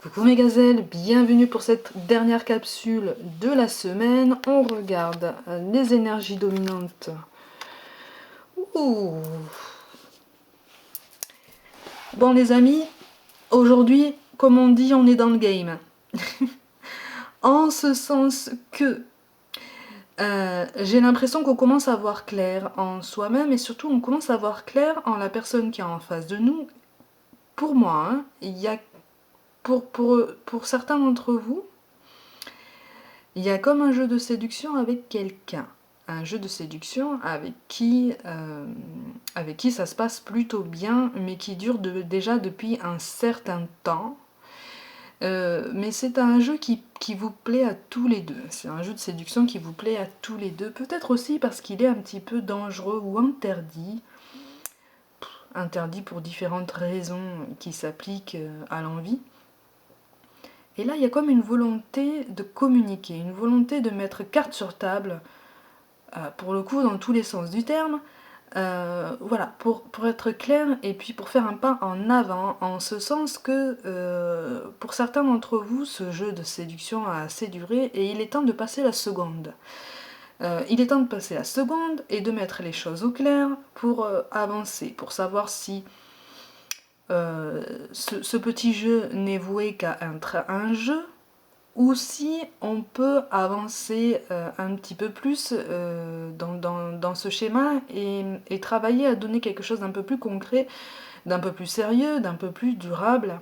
Coucou mes gazelles, bienvenue pour cette dernière capsule de la semaine. On regarde les énergies dominantes. Ouh. Bon les amis, aujourd'hui, comme on dit, on est dans le game. En ce sens que j'ai l'impression qu'on commence à voir clair en soi-même et surtout on commence à voir clair en la personne qui est en face de nous. Pour moi, hein, il y a pour certains d'entre vous, il y a comme un jeu de séduction avec quelqu'un. Un jeu de séduction avec qui ça se passe plutôt bien, mais qui dure déjà depuis un certain temps. Mais c'est un jeu qui vous plaît à tous les deux. C'est un jeu de séduction qui vous plaît à tous les deux. Peut-être aussi parce qu'il est un petit peu dangereux ou interdit. Interdit pour différentes raisons qui s'appliquent à l'envie. Et là, il y a comme une volonté de communiquer, une volonté de mettre carte sur table, pour le coup, dans tous les sens du terme, voilà, pour être clair et puis pour faire un pas en avant, en ce sens que pour certains d'entre vous, ce jeu de séduction a assez duré et il est temps de passer la seconde. Il est temps de passer la seconde et de mettre les choses au clair pour avancer, pour savoir si ce petit jeu n'est voué qu'à être un jeu, ou si on peut avancer un petit peu plus dans ce schéma et travailler à donner quelque chose d'un peu plus concret, d'un peu plus sérieux, d'un peu plus durable,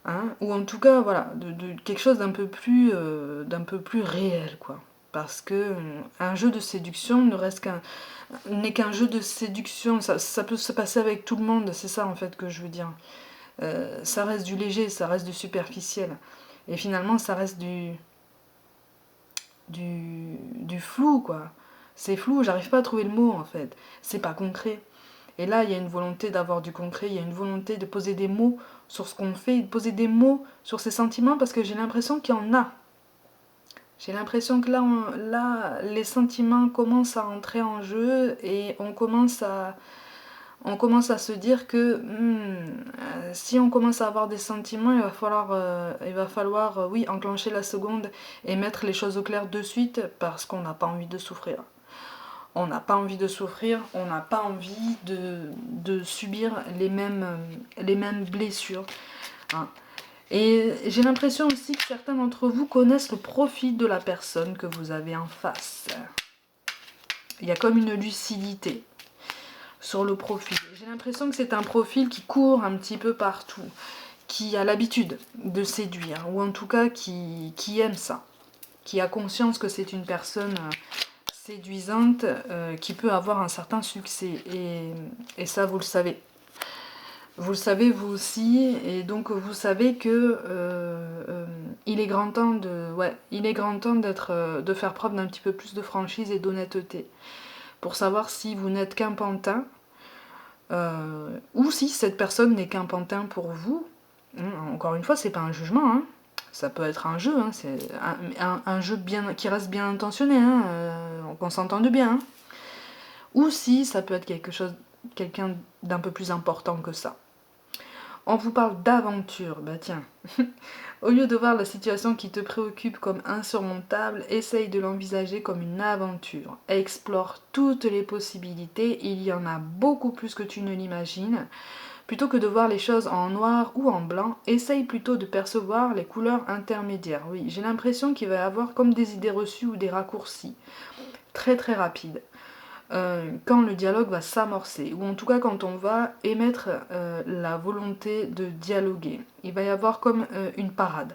hein, ou en tout cas voilà, de quelque chose d'un peu plus réel, quoi. Parce que un jeu de séduction n'est qu'un jeu de séduction, ça peut se passer avec tout le monde, c'est ça en fait que je veux dire. Ça reste du léger, ça reste du superficiel. Et finalement, ça reste du flou, quoi. C'est flou, j'arrive pas à trouver le mot, en fait. C'est pas concret. Et là, il y a une volonté d'avoir du concret, il y a une volonté de poser des mots sur ce qu'on fait, de poser des mots sur ses sentiments, parce que j'ai l'impression qu'il y en a. J'ai l'impression que là, les sentiments commencent à entrer en jeu et on commence à se dire que si on commence à avoir des sentiments, il va falloir oui, enclencher la seconde et mettre les choses au clair de suite parce qu'on n'a pas envie de souffrir. On n'a pas envie de souffrir, on n'a pas envie de subir les mêmes blessures. Hein. Et j'ai l'impression aussi que certains d'entre vous connaissent le profil de la personne que vous avez en face. Il y a comme une lucidité sur le profil. J'ai l'impression que c'est un profil qui court un petit peu partout, qui a l'habitude de séduire, ou en tout cas qui aime ça, qui a conscience que c'est une personne séduisante, qui peut avoir un certain succès. Et ça, vous le savez. Vous le savez vous aussi, et donc vous savez que il est grand temps de faire preuve d'un petit peu plus de franchise et d'honnêteté pour savoir si vous n'êtes qu'un pantin ou si cette personne n'est qu'un pantin pour vous. Encore une fois, c'est pas un jugement, hein. Ça peut être un jeu, hein. C'est un jeu qui reste bien intentionné, hein. Qu'on s'entende bien. Hein. Ou si ça peut être quelqu'un d'un peu plus important que ça. On vous parle d'aventure, bah tiens. Au lieu de voir la situation qui te préoccupe comme insurmontable, essaye de l'envisager comme une aventure. Explore toutes les possibilités, il y en a beaucoup plus que tu ne l'imagines. Plutôt que de voir les choses en noir ou en blanc, essaye plutôt de percevoir les couleurs intermédiaires. Oui, j'ai l'impression qu'il va y avoir comme des idées reçues ou des raccourcis. Très très rapides. Quand le dialogue va s'amorcer, ou en tout cas quand on va émettre la volonté de dialoguer. Il va y avoir comme une parade,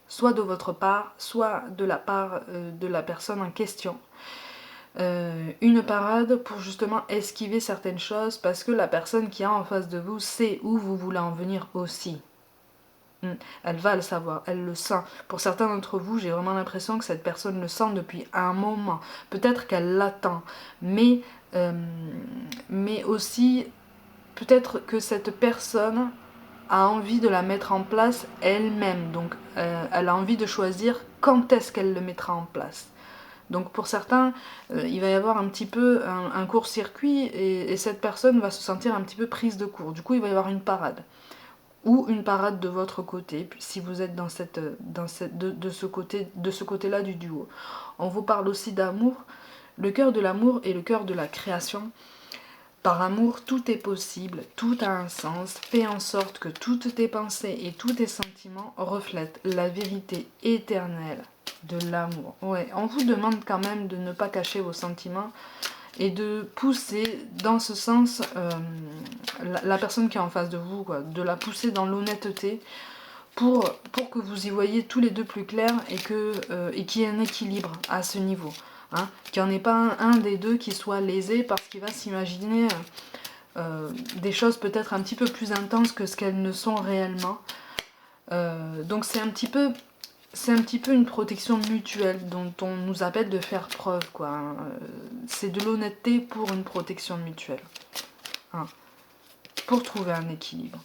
soit de votre part, soit de la part de la personne en question. Une parade pour justement esquiver certaines choses, parce que la personne qui est en face de vous sait où vous voulez en venir aussi. Elle va le savoir, elle le sent. Pour certains d'entre vous, j'ai vraiment l'impression que cette personne le sent depuis un moment. Peut-être qu'elle l'attend, mais aussi peut-être que cette personne a envie de la mettre en place elle-même. Donc elle a envie de choisir quand est-ce qu'elle le mettra en place. Donc pour certains, il va y avoir un petit peu un court-circuit et cette personne va se sentir un petit peu prise de court. Du coup, il va y avoir une parade. ou une parade de votre côté, si vous êtes de ce côté-là du duo. On vous parle aussi d'amour. Le cœur de l'amour est le cœur de la création. Par amour, tout est possible, tout a un sens. Fais en sorte que toutes tes pensées et tous tes sentiments reflètent la vérité éternelle de l'amour. Ouais, on vous demande quand même de ne pas cacher vos sentiments et de pousser dans ce sens la personne qui est en face de vous, quoi, de la pousser dans l'honnêteté pour que vous y voyez tous les deux plus clair et qu'il y ait un équilibre à ce niveau. Hein, qu'il n'y en ait pas un des deux qui soit lésé parce qu'il va s'imaginer des choses peut-être un petit peu plus intenses que ce qu'elles ne sont réellement. Donc c'est un petit peu une protection mutuelle dont on nous appelle de faire preuve, quoi. Hein. C'est de l'honnêteté pour une protection mutuelle. Hein. Pour trouver un équilibre.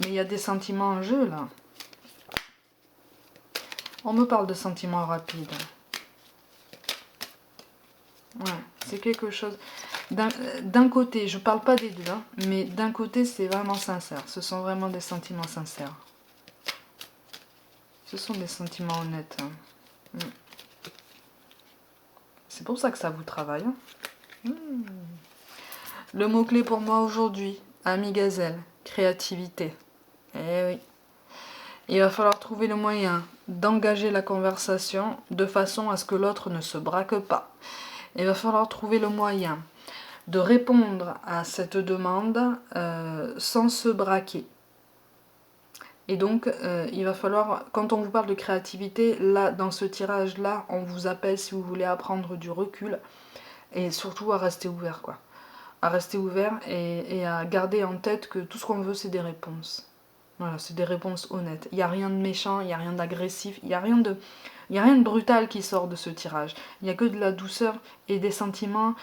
Mais il y a des sentiments en jeu, là. On me parle de sentiments rapides. Ouais, c'est quelque chose... D'un côté, je parle pas des deux, hein, mais d'un côté, c'est vraiment sincère. Ce sont vraiment des sentiments sincères. Ce sont des sentiments honnêtes. Hein. C'est pour ça que ça vous travaille. Hein. Le mot-clé pour moi aujourd'hui, ami gazelle, créativité. Eh oui. Il va falloir trouver le moyen d'engager la conversation de façon à ce que l'autre ne se braque pas. Il va falloir trouver le moyen de répondre à cette demande sans se braquer. Et donc, il va falloir, quand on vous parle de créativité, là, dans ce tirage-là, on vous appelle, si vous voulez, à prendre du recul et surtout à rester ouvert, quoi. À rester ouvert et à garder en tête que tout ce qu'on veut, c'est des réponses. Voilà, c'est des réponses honnêtes. Il n'y a rien de méchant, il n'y a rien d'agressif, il n'y a rien de brutal qui sort de ce tirage. Il n'y a que de la douceur et des sentiments,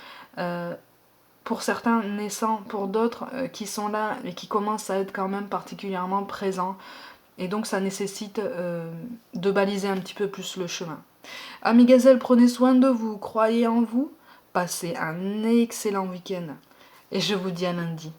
pour certains naissants, pour d'autres qui sont là et qui commencent à être quand même particulièrement présents. Et donc ça nécessite de baliser un petit peu plus le chemin. Amis gazelles, prenez soin de vous, croyez en vous, passez un excellent week-end. Et je vous dis à lundi.